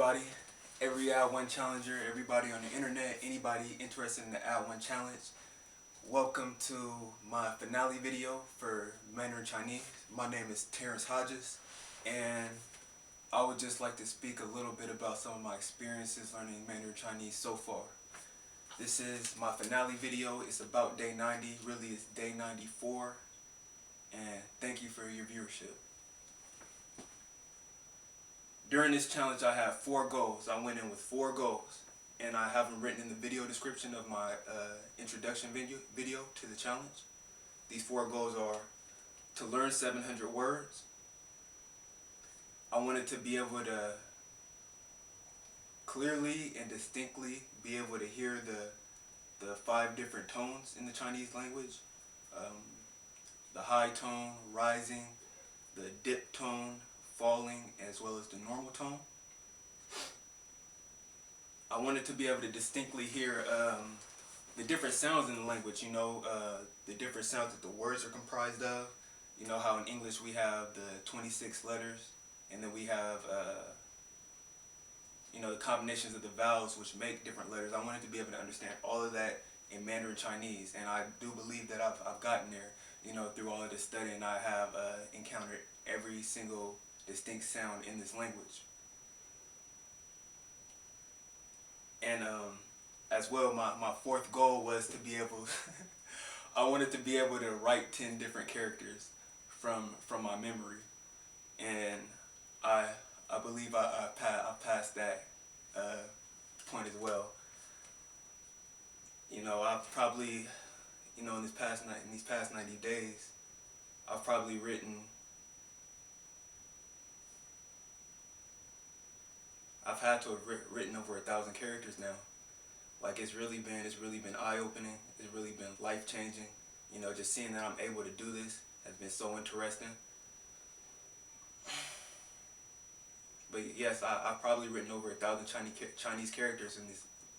everybody, every Add One challenger, everybody on the internet, anybody interested in the Add One challenge. Welcome to my finale video for Mandarin Chinese. My name is Terrence Hodges, and I would just like to speak a little bit about some of my experiences learning Mandarin Chinese so far. This is my finale video. It's about day 90, really it's day 94, and thank you for your viewership. During this challenge, I have 4 goals. I went in with 4 goals, and I have them written in the video description of my introduction video to the challenge. These 4 goals are to learn 700 words. I wanted to be able to clearly and distinctly be able to hear the 5 different tones in the Chinese language. The high tone, rising, the dip tone, falling, as well as the normal tone. I wanted to be able to distinctly hear the different sounds in the language, the different sounds that the words are comprised of. You know how in English we have the 26 letters, and then we have the combinations of the vowels which make different letters. I wanted to be able to understand all of that in Mandarin Chinese, and I do believe that I've gotten there, through all of this studying. I have encountered every single distinct sound in this language. And as well, my 4th goal was to be able I wanted to be able to write 10 different characters from my memory, and I believe I passed that point as well. I've probably, in these past 90 days, I've probably written, I've had to have written over 1,000 characters now. Like, it's really been eye-opening. It's really been life-changing. Just seeing that I'm able to do this has been so interesting. But yes, I've probably written over 1,000 Chinese characters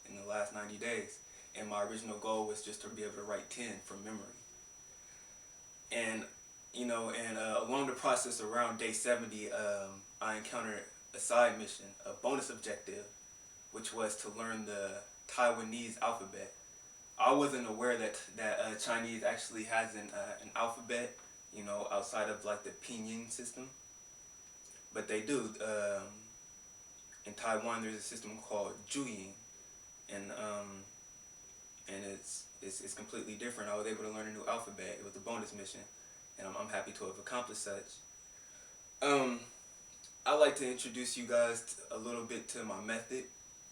in the last 90 days. And my original goal was just to be able to write 10 from memory. And, along the process around day 70, I encountered a side mission, a bonus objective, which was to learn the Taiwanese alphabet. I wasn't aware that Chinese actually has an alphabet, outside of like the pinyin system, but they do. In Taiwan, there's a system called Zhuyin, and it's completely different. I was able to learn a new alphabet. It was a bonus mission, and I'm happy to have accomplished such. I'd like to introduce you guys a little bit to my method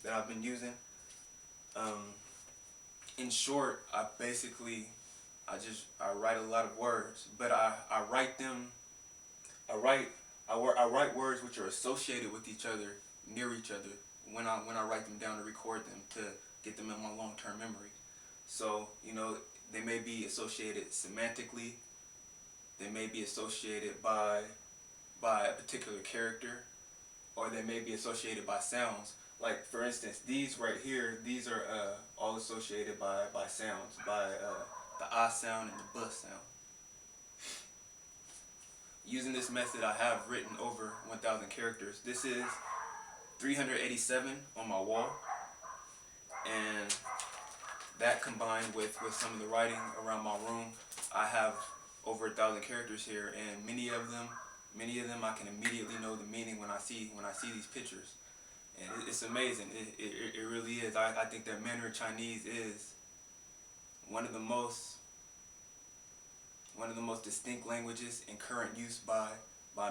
that I've been using. In short, I write a lot of words, but I write words which are associated with each other, near each other, when I write them down to record them, to get them in my long-term memory. So, they may be associated semantically, they may be associated by a particular character, or they may be associated by sounds. Like, for instance, these right here, these are all associated by sounds, by the ah sound and the buh sound. Using this method, I have written over 1,000 characters. This is 387 on my wall, and that combined with some of the writing around my room, I have over 1,000 characters here, and many of them I can immediately know the meaning when I see these pictures, and it's amazing. It really is. I think that Mandarin Chinese is one of the most distinct languages in current use by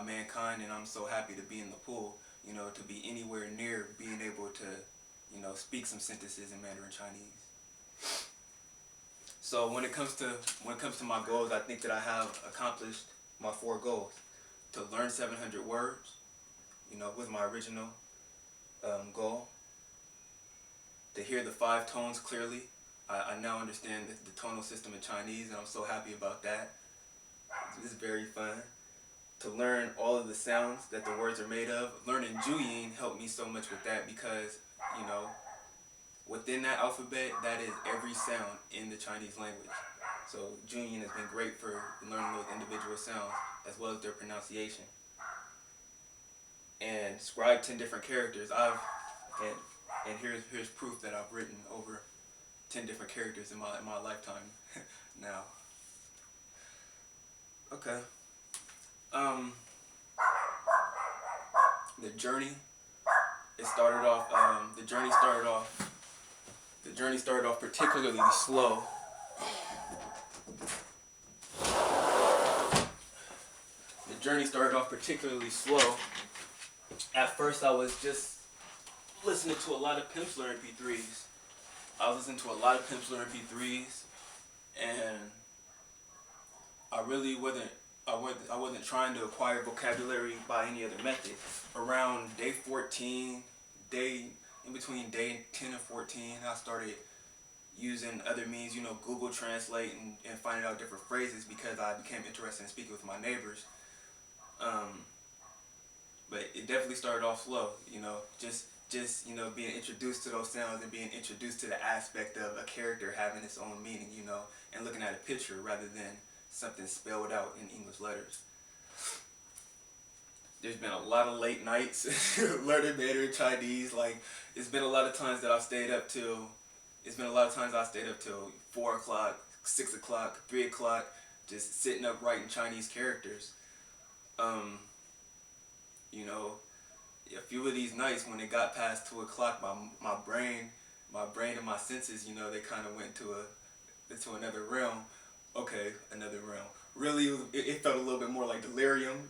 mankind, and I'm so happy to be in the pool, to be anywhere near being able to, speak some sentences in Mandarin Chinese. So when it comes to my goals, I think that I have accomplished my 4 goals. To learn 700 words, was my original goal. To hear the 5 tones clearly. I now understand the tonal system in Chinese, and I'm so happy about that. It's very fun. To learn all of the sounds that the words are made of. Learning Zhuyin helped me so much with that because, within that alphabet, that is every sound in the Chinese language. So Zhuyin has been great for learning those individual sounds as well as their pronunciation. and scribe 10 different characters. And and here's proof that I've written over 10 different characters in my lifetime now. Okay. Um, the journey. It started off. The journey started off. The journey started off particularly slow. The journey started off particularly slow. At first, I was just listening to a lot of Pimsleur MP3s. I was listening to a lot of Pimsleur MP3s, and I really wasn't. I wasn't trying to acquire vocabulary by any other method. Around day 14, in between day 10 and 14, I started using other means, Google Translate and finding out different phrases because I became interested in speaking with my neighbors. Um, but it definitely started off slow, just being introduced to those sounds and being introduced to the aspect of a character having its own meaning, and looking at a picture rather than something spelled out in English letters. There's been a lot of late nights learning Mandarin Chinese. Like, it's been a lot of times that I've stayed up till. It's been a lot of times I stayed up till 4 o'clock, 6 o'clock, 3 o'clock, just sitting up writing Chinese characters. Um, you know, a few of these nights when it got past 2 o'clock, my brain and my senses, they kind of went into another realm. Okay, another realm. Really, it felt a little bit more like delirium.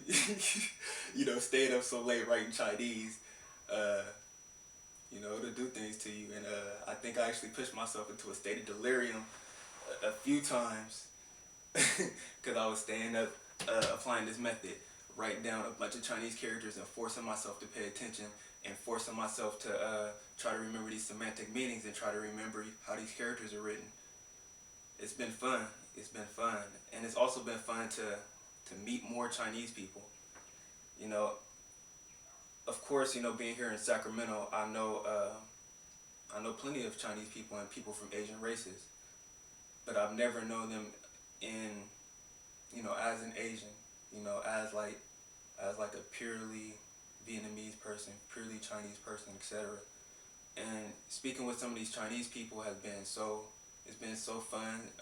Staying up so late writing Chinese, uh, to do things to you. And I think I actually pushed myself into a state of delirium a few times because I was staying up, applying this method, writing down a bunch of Chinese characters and forcing myself to pay attention and forcing myself to try to remember these semantic meanings and try to remember how these characters are written. It's been fun. It's been fun. And it's also been fun to meet more Chinese people. Of course, being here in Sacramento, I know plenty of Chinese people and people from Asian races, but I've never known them in, as an Asian, as like a purely Vietnamese person, purely Chinese person, etc. And speaking with some of these Chinese people has been it's been so fun,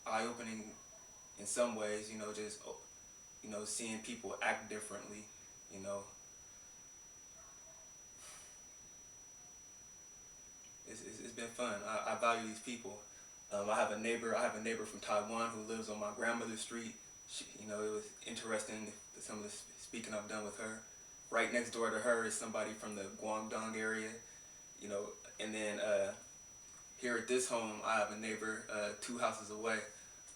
eye-opening in some ways, just, seeing people act differently, you know. It's been fun. I value these people. I have a neighbor from Taiwan who lives on my grandmother's street. It was interesting, some of the speaking I've done with her. Right next door to her is somebody from the Guangdong area, and then here at this home, I have a neighbor 2 houses away.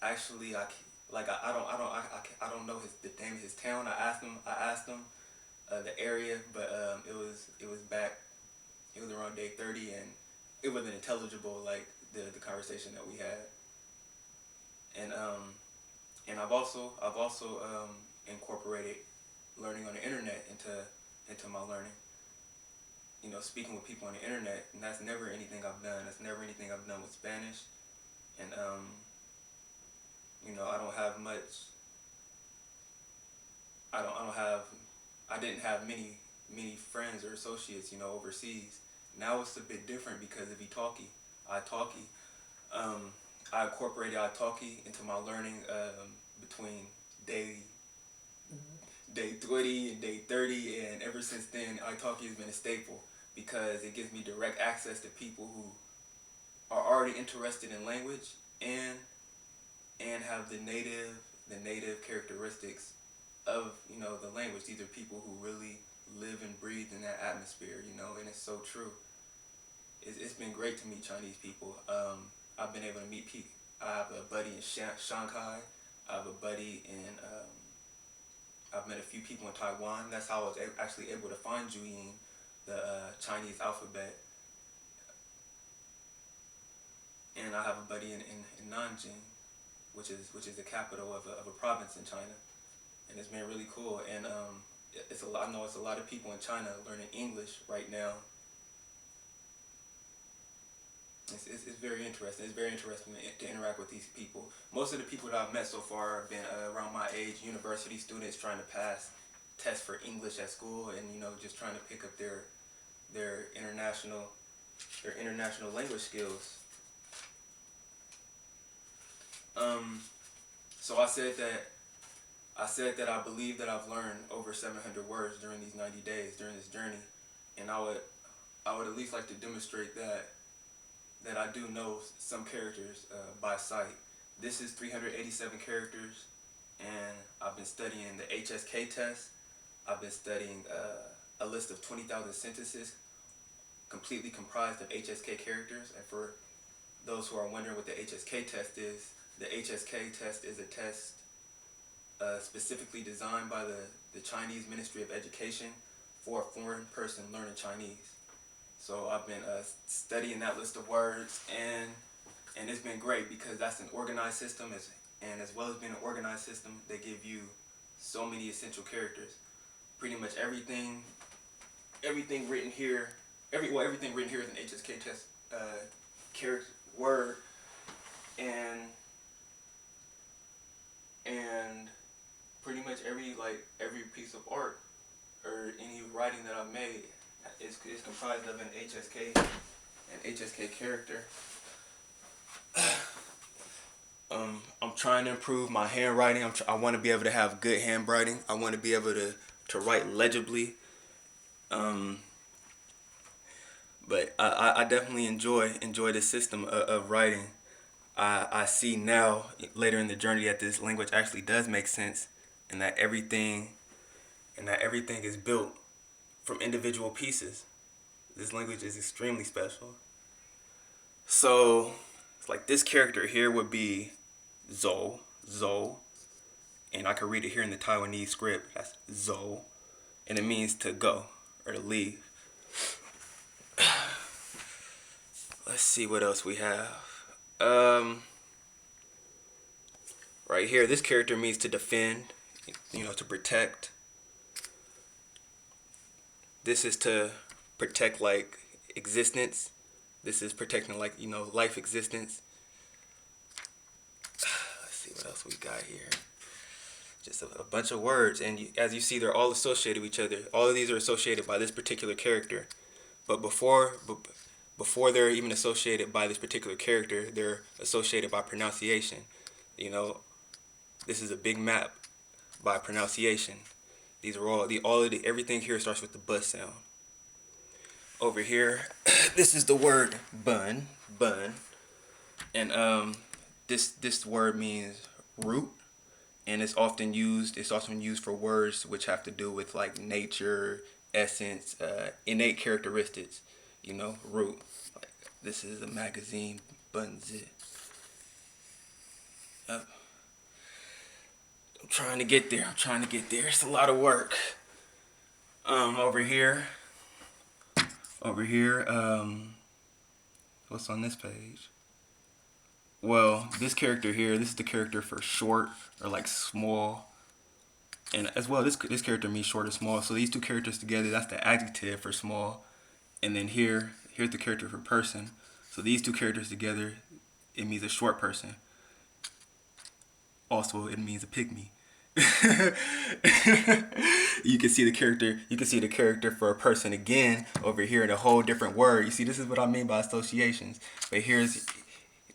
Actually, I don't know the name of his town. I asked him the area, but it was around day 30, and it wasn't intelligible like the conversation that we had. And I've also incorporated learning on the internet into my learning. Speaking with people on the internet, and that's never anything I've done. That's never anything I've done with Spanish. And I don't have much. I didn't have many friends or associates, overseas. Now it's a bit different because of italki. Um, I incorporated italki into my learning between day 20 and day 30, and ever since then, italki has been a staple because it gives me direct access to people who are already interested in language and have the native characteristics of the language. These are people who really live and breathe in that atmosphere, and it's so true. It's been great to meet Chinese people. I've been able to meet people. I have a buddy in Shanghai. I have a buddy in. I've met a few people in Taiwan. That's how I was actually able to find Zhuyin, the Chinese alphabet. And I have a buddy in Nanjing, which is the capital of a province in China, and it's been really cool. And I know it's a lot of people in China learning English right now. It's very interesting. It's very interesting to interact with these people. Most of the people that I've met so far have been around my age, university students trying to pass test for English at school, and just trying to pick up their international language skills. So I said that I believe that I've learned over 700 words during these 90 days, during this journey, and I would at least like to demonstrate that I do know some characters by sight. This is 387 characters, and I've been studying the HSK Test. I've been studying a list of 20,000 sentences completely comprised of HSK characters. And for those who are wondering what the HSK Test is, the HSK Test is a test specifically designed by the Chinese Ministry of Education for a foreign person learning Chinese. So I've been studying that list of words, and it's been great because that's an organized system, and as well as being an organized system, they give you so many essential characters. Pretty much everything written here, everything written here is an HSK Test character word, and pretty much every piece of art or any writing that I've made is comprised of an HSK character. I'm trying to improve my handwriting. I want to be able to have good handwriting. I want to be able to write legibly. But I definitely enjoy this system of writing. I see now, later in the journey, that this language actually does make sense, and that everything is built from individual pieces. This language is extremely special. So it's like this character here would be Zo, and I could read it here in the Taiwanese script. That's Zo, and it means to go or to leave. Let's see what else we have. Right here, this character means to defend, to protect. This is to protect like existence. This is protecting like, life existence. Let's see what else we got here. Just a bunch of words, and as you see, they're all associated with each other. All of these are associated by this particular character. But before they're even associated by this particular character, they're associated by pronunciation. This is a big map by pronunciation. These are everything here starts with the bus sound. Over here, this is the word bun, and this word means root, and it's often used for words which have to do with like nature, essence, innate characteristics. Root. Like this is a magazine, buns. I'm trying to get there. It's a lot of work. Over here, what's on this page? Well, this character here, this is the character for short or like small. And as well, this character means short or small. So these two characters together, that's the adjective for small. And then here's the character for person. So these two characters together, it means a short person. Also, it means a pygmy. You can see the character for a person again over here in a whole different word. You see, this is what I mean by associations. But this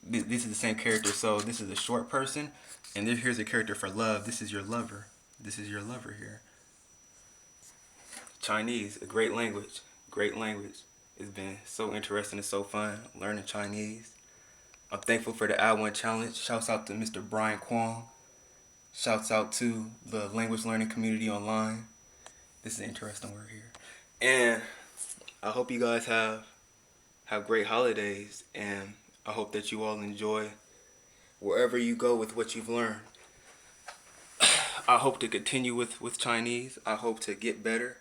is the same character. So this is a short person, and here's a character for love. This is your lover. This is your lover here. Chinese, a great language. It's been so interesting and so fun learning Chinese. I'm thankful for the I1 challenge. Shouts out to Mr. Brian Kwong. Shouts out to the language learning community online. This is an interesting word here. And I hope you guys have great holidays, and I hope that you all enjoy wherever you go with what you've learned. I hope to continue with Chinese. I hope to get better.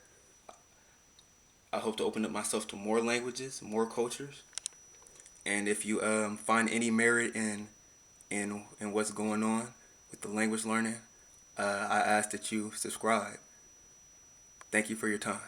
I hope to open up myself to more languages, more cultures. And if you find any merit in what's going on with the language learning, I ask that you subscribe. Thank you for your time.